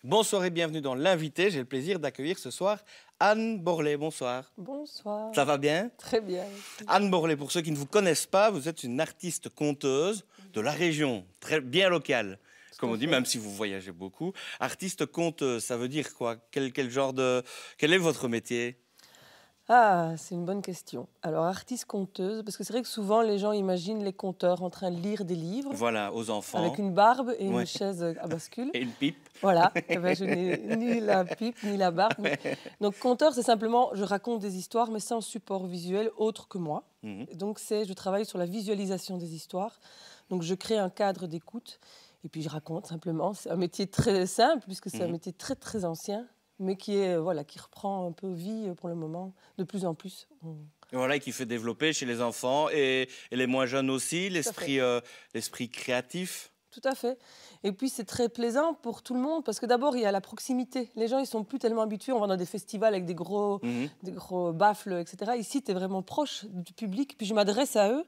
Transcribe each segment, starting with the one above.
Bonsoir et bienvenue dans l'invité. J'ai le plaisir d'accueillir ce soir Anne Borlée. Bonsoir. Bonsoir. Ça va bien? Très bien. Anne Borlée, pour ceux qui ne vous connaissent pas, vous êtes une artiste conteuse de la région, très bien locale. Comme on dit, même si vous voyagez beaucoup. Artiste conteuse, ça veut dire quoi? Quel est votre métier? Ah, c'est une bonne question. Alors, artiste conteuse, parce que c'est vrai que souvent les gens imaginent les conteurs en train de lire des livres. Voilà, aux enfants. Avec une barbe et Ouais. une chaise à bascule. Et une pipe. Voilà. Eh ben, je n'ai ni la pipe ni la barbe. Mais... Donc, conteur, c'est simplement, je raconte des histoires, mais sans support visuel autre que moi. Donc, je travaille sur la visualisation des histoires. Donc, je crée un cadre d'écoute. Et puis, je raconte simplement. C'est un métier très simple, puisque c'est un métier très, très ancien, mais qui reprend un peu vie pour le moment, de plus en plus. Voilà, et qui fait développer chez les enfants et les moins jeunes aussi l'esprit créatif. Tout à fait. Et puis, c'est très plaisant pour tout le monde, parce que d'abord, il y a la proximité. Les gens, ils sont plus tellement habitués. On va dans des festivals avec des gros baffles, etc. Ici, tu es vraiment proche du public, puis je m'adresse à eux.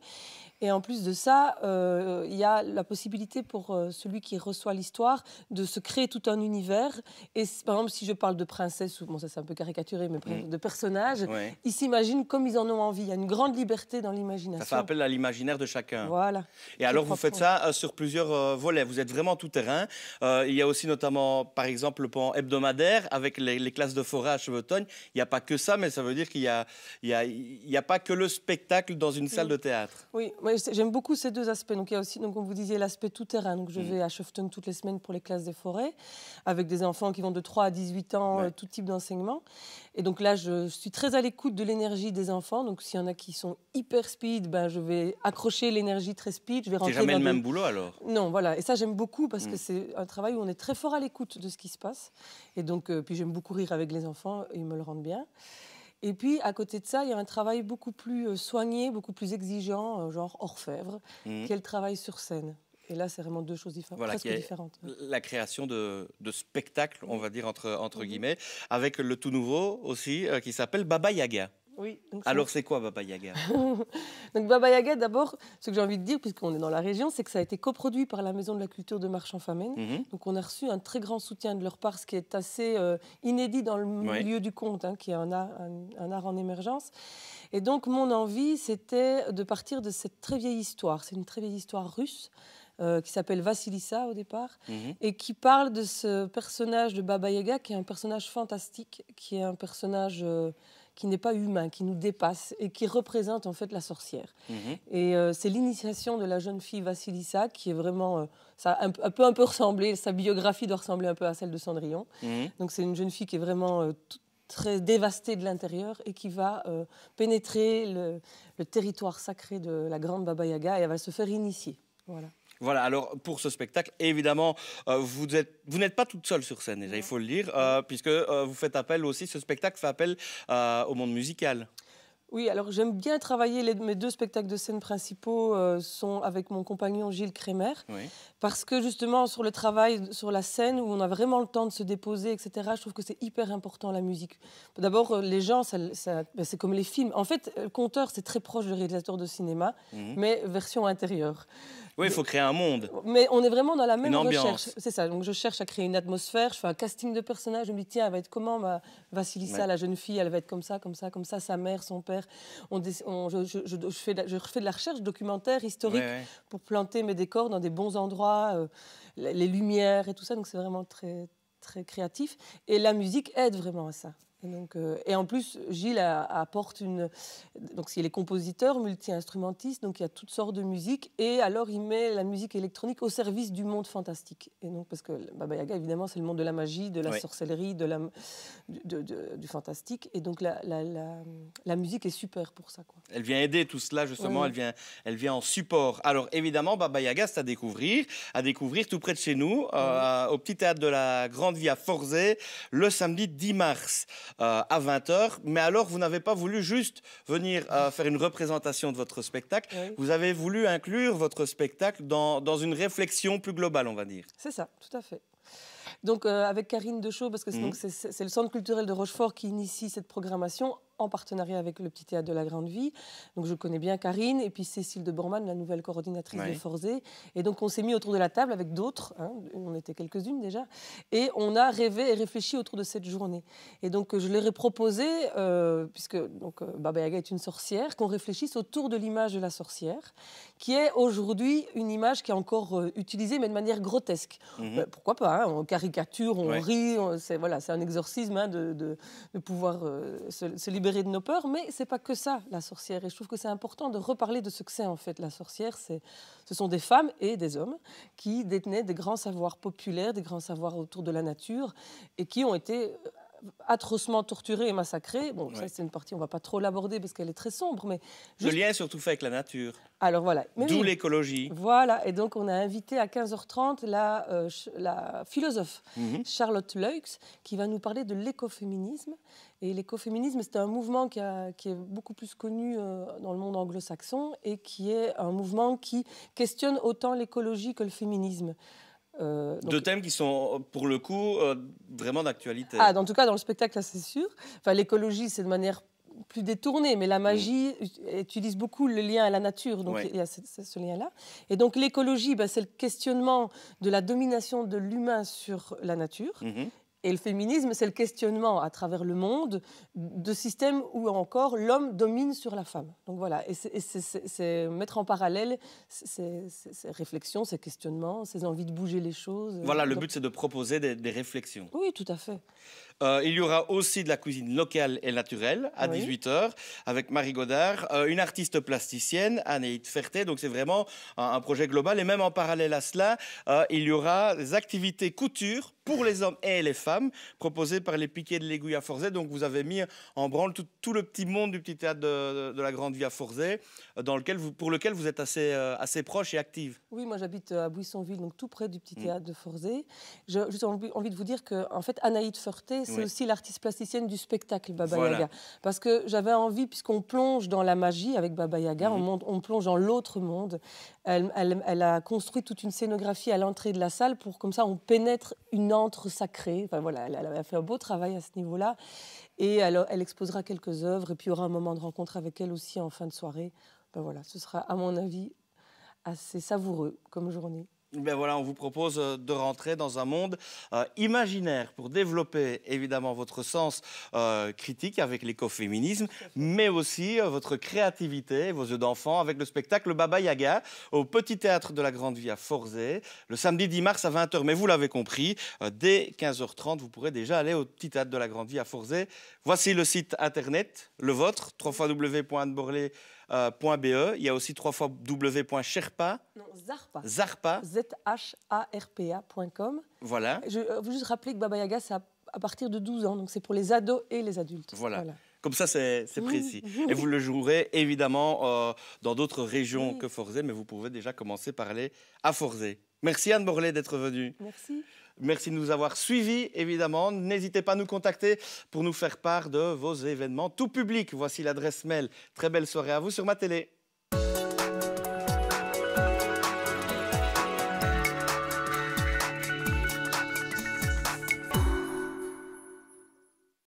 Et en plus de ça, il y a la possibilité pour celui qui reçoit l'histoire de se créer tout un univers. Et par exemple, si je parle de princesse, ou bon, ça c'est un peu caricaturé, mais de personnages, ils s'imaginent comme ils en ont envie. Il y a une grande liberté dans l'imagination. Ça fait appel à l'imaginaire de chacun. Voilà. Et alors, vous faites ça sur plusieurs volets. Vous êtes vraiment tout terrain. Il y a aussi notamment, par exemple, le pan hebdomadaire avec les classes de forêt à Chevetogne. Il n'y a pas que ça, mais ça veut dire qu'il n'y a pas que le spectacle dans une salle de théâtre. Oui. J'aime beaucoup ces deux aspects. Donc, il y a aussi, donc, comme vous disiez, l'aspect tout-terrain. Donc, je vais à Chevetogne toutes les semaines pour les classes des forêts, avec des enfants qui vont de 3 à 18 ans, tout type d'enseignement. Et donc là, je suis très à l'écoute de l'énergie des enfants. Donc, s'il y en a qui sont hyper speed, ben, je vais accrocher l'énergie très speed. Je vais rentrer c'est jamais le même boulot, alors? Non, voilà. Et ça, j'aime beaucoup parce que c'est un travail où on est très fort à l'écoute de ce qui se passe. Et donc, puis j'aime beaucoup rire avec les enfants. Ils me le rendent bien. Et puis, à côté de ça, il y a un travail beaucoup plus soigné, beaucoup plus exigeant, genre orfèvre, qui est le travail sur scène. Et là, c'est vraiment deux choses presque différentes. La création de spectacles, on va dire entre guillemets, avec le tout nouveau aussi, qui s'appelle Baba Yaga. Oui. Alors, c'est quoi Baba Yaga? Donc, Baba Yaga, d'abord, ce que j'ai envie de dire, puisqu'on est dans la région, c'est que ça a été coproduit par la Maison de la Culture de Marchand-Famenne. Donc, on a reçu un très grand soutien de leur part, ce qui est assez inédit dans le milieu du conte, qui est un art en émergence. Et donc, mon envie, c'était de partir de cette très vieille histoire. C'est une très vieille histoire russe, qui s'appelle Vassilissa au départ, et qui parle de ce personnage de Baba Yaga, qui est un personnage fantastique, qui est un personnage... qui n'est pas humain, qui nous dépasse et qui représente en fait la sorcière. Et c'est l'initiation de la jeune fille Vassilissa qui est vraiment... ça a un peu ressemblé, sa biographie doit ressembler un peu à celle de Cendrillon. Donc c'est une jeune fille qui est vraiment très dévastée de l'intérieur et qui va pénétrer le territoire sacré de la grande Baba Yaga et elle va se faire initier. Voilà. Voilà, alors pour ce spectacle, évidemment, vous n'êtes pas toute seule sur scène, déjà, il faut le dire, puisque vous faites appel aussi, ce spectacle fait appel au monde musical. Oui, alors j'aime bien travailler, mes deux spectacles de scène principaux sont avec mon compagnon Gilles Crémer, parce que justement sur le travail, sur la scène, où on a vraiment le temps de se déposer, etc., je trouve que c'est hyper important la musique. D'abord, les gens, c'est comme les films. En fait, le conteur, c'est très proche du réalisateur de cinéma, mais version intérieure. Oui, il faut créer un monde. Mais on est vraiment dans la même ambiance. recherche. C'est ça. Donc je cherche à créer une atmosphère. Je fais un casting de personnages. Je me dis tiens, elle va être comment Vassilissa, la jeune fille. Elle va être comme ça, comme ça, comme ça. Sa mère, son père. Je refais de la recherche documentaire, historique, pour planter mes décors dans des bons endroits, les lumières et tout ça. Donc c'est vraiment très très créatif. Et la musique aide vraiment à ça. Et en plus, Gilles apporte donc il est compositeur, multi-instrumentiste, donc il y a toutes sortes de musique. Et alors, il met la musique électronique au service du monde fantastique. Et donc, parce que Baba Yaga, évidemment, c'est le monde de la magie, de la sorcellerie, du fantastique. Et donc, la musique est super pour ça, quoi. Elle vient aider tout cela, justement, elle vient en support. Alors, évidemment, Baba Yaga, c'est à découvrir tout près de chez nous, au petit théâtre de la Grande Vie à Forzé, le samedi 10 mars. À 20h, mais alors vous n'avez pas voulu juste venir faire une représentation de votre spectacle, vous avez voulu inclure votre spectacle dans une réflexion plus globale, on va dire. C'est ça, tout à fait. Donc avec Karine Deschaux, parce que c'est le Centre culturel de Rochefort qui initie cette programmation, en partenariat avec le Petit Théâtre de la Grande Vie. Donc je connais bien Karine et puis Cécile de Bormann, la nouvelle coordinatrice de Forzé. Et donc on s'est mis autour de la table avec d'autres, hein, on était quelques-unes déjà, et on a rêvé et réfléchi autour de cette journée. Et donc je leur ai proposé, puisque Baba Yaga est une sorcière, qu'on réfléchisse autour de l'image de la sorcière, qui est aujourd'hui une image qui est encore utilisée, mais de manière grotesque. Pourquoi pas, hein, on caricature, on rit, c'est un exorcisme, hein, de pouvoir se libérer de nos peurs, mais c'est pas que ça, la sorcière. Et je trouve que c'est important de reparler de ce que c'est en fait la sorcière. Ce sont des femmes et des hommes qui détenaient des grands savoirs populaires, des grands savoirs autour de la nature, et qui ont été atrocement torturés et massacrés. Bon, ça c'est une partie, on ne va pas trop l'aborder parce qu'elle est très sombre, mais le lien est surtout fait avec la nature. Alors voilà. D'où l'écologie. Voilà, et donc on a invité à 15h30 la philosophe Charlotte Leux, qui va nous parler de l'écoféminisme. Et l'écoféminisme, c'est un mouvement qui est beaucoup plus connu dans le monde anglo-saxon et qui est un mouvement qui questionne autant l'écologie que le féminisme. Deux thèmes qui sont, pour le coup, vraiment d'actualité. En tout cas, dans le spectacle, c'est sûr. Enfin, l'écologie, c'est de manière plus détournée, mais la magie utilise beaucoup le lien à la nature. Donc, il y a ce lien-là. Et donc, l'écologie, c'est le questionnement de la domination de l'humain sur la nature. Et le féminisme, c'est le questionnement à travers le monde de systèmes où encore l'homme domine sur la femme. Donc voilà, et c'est mettre en parallèle ces réflexions, ces questionnements, ces envies de bouger les choses. Voilà, le but c'est de proposer des réflexions. Oui, tout à fait. Il y aura aussi de la cuisine locale et naturelle à 18h avec Marie Godard, une artiste plasticienne, Anaïd Ferté. Donc c'est vraiment un projet global. Et même en parallèle à cela, il y aura des activités couture pour les hommes et les femmes proposées par les Piquets de l'Aiguille à Forzé. Donc vous avez mis en branle tout le petit monde du Petit Théâtre de la Grande Vie à Forzé, pour lequel vous êtes assez proche et active. Oui, moi j'habite à Buissonville, donc tout près du Petit Théâtre de Forzé. J'ai juste envie de vous dire que en fait, Anaïd Ferté, c'est aussi l'artiste plasticienne du spectacle Baba Yaga. Parce que j'avais envie, puisqu'on plonge dans la magie avec Baba Yaga, on plonge dans l'autre monde. Elle a construit toute une scénographie à l'entrée de la salle pour, comme ça, on pénètre une antre sacrée. Enfin, voilà, elle a fait un beau travail à ce niveau-là. Et elle exposera quelques œuvres. Et puis, il y aura un moment de rencontre avec elle aussi en fin de soirée. Ben voilà, ce sera, à mon avis, assez savoureux comme journée. Ben voilà, on vous propose de rentrer dans un monde imaginaire pour développer évidemment votre sens critique avec l'écoféminisme, mais aussi votre créativité, vos yeux d'enfant avec le spectacle Baba Yaga au Petit Théâtre de la Grande Vie à Forzé, le samedi 10 mars à 20h. Mais vous l'avez compris, dès 15h30, vous pourrez déjà aller au Petit Théâtre de la Grande Vie à Forzé. Voici le site internet, le vôtre, www.anneborlé.be. Il y a aussi www.sherpa. Non, Zarpa. Zarpa. ZHARPA.com. Voilà. Je veux juste rappeler que Baba Yaga, c'est à partir de 12 ans, donc c'est pour les ados et les adultes. Voilà. Comme ça, c'est précis. Et vous le jouerez évidemment dans d'autres régions que Forzé, mais vous pouvez déjà commencer par aller à Forzé. Merci Anne Borlé d'être venue. Merci. Merci de nous avoir suivis, évidemment. N'hésitez pas à nous contacter pour nous faire part de vos événements tout public. Voici l'adresse mail. Très belle soirée à vous sur Ma Télé.